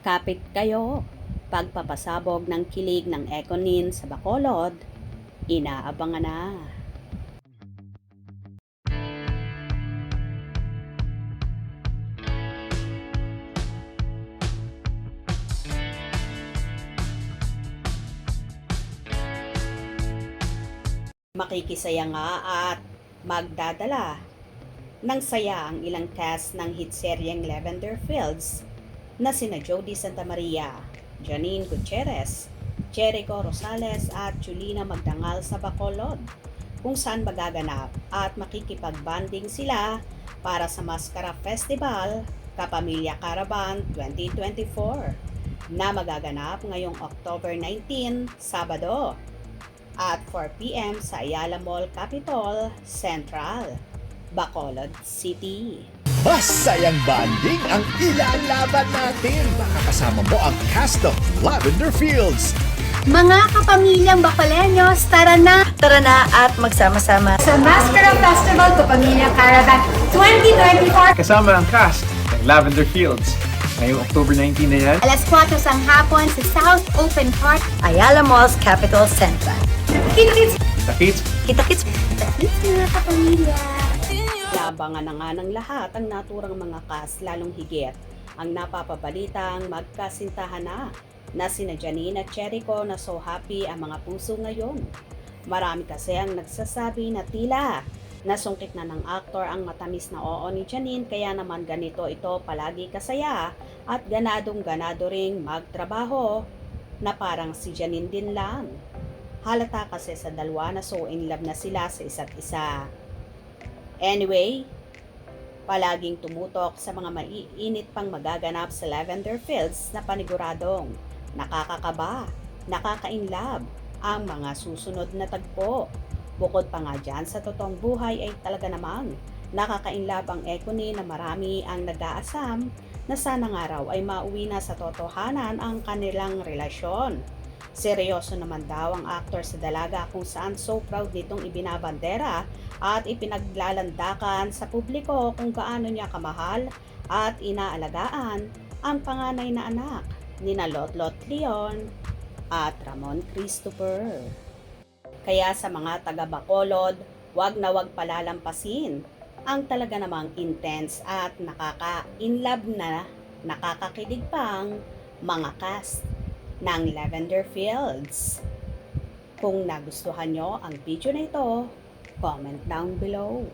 Kapit kayo, pagpapasabog ng kilig ng Econin sa Bacolod, inaabangan na. Makikisaya nga at magdadala ng saya ang ilang cast ng hit seryeng Lavender Fields na sina Jody Santa Maria, Janine Gutierrez, Jericho Rosales at Julina Magdangal sa Bacolod, kung saan magaganap at makikipag-banding sila para sa Mascara Festival Kapamilya Caravan 2024 na magaganap ngayong October 19, Sabado at 4 p.m. sa Ayala Mall Capitol Central, Bacolod City. Masayang banding ang ilalaban natin. Makakasama mo ang cast of Lavender Fields. Mga kapamilyang Bacoleños, tara na! Tara na at magsama-sama Sa Mascara Festival Kapamilya Caravan 2024. Kasama ang cast ng Lavender Fields. Ngayong October 19 na yan. Alas 4 sang hapon sa South Open Park. Ayala Malls Capital Central. Kita-kits! Takits! Kita-kits! Kita-kits mga kapamilya! Labangan na nga ng lahat ang naturang mga cast, lalong higit ang napapabalitang magkasintahan na sina Janine at Jericho na so happy ang mga puso ngayon. Marami kasi ang nagsasabi na tila nasungkit na ng aktor ang matamis na oo ni Janine, kaya naman ganito ito palagi kasaya at ganadong-ganado ring magtrabaho na parang si Janine din lang. Halata kasi sa dalawa na so in love na sila sa isa't isa. Anyway, palaging tumutok sa mga maiinit pang magaganap sa Lavender Fields na paniguradong nakakakaba, nakaka-inlove ang mga susunod na tagpo. Bukod pa nga dyan, sa totoong buhay ay talaga namang nakaka-inlove ang Econin na marami ang nag-aasam na sana nga raw ay mauwi na sa totohanan ang kanilang relasyon. Seryoso naman daw ang aktor sa dalaga kung saan so proud nitong ibinabandera at ipinaglalandakan sa publiko kung gaano niya kamahal at inaalagaan ang panganay na anak nina Lotlot Leon at Ramon Christopher. Kaya sa mga taga Bacolod, wag na wag palalampasin ang talaga namang intense at nakaka-inlove na nakakakilig pang mga cast ng Lavender Fields. Kung nagustuhan nyo ang video na ito, comment down below.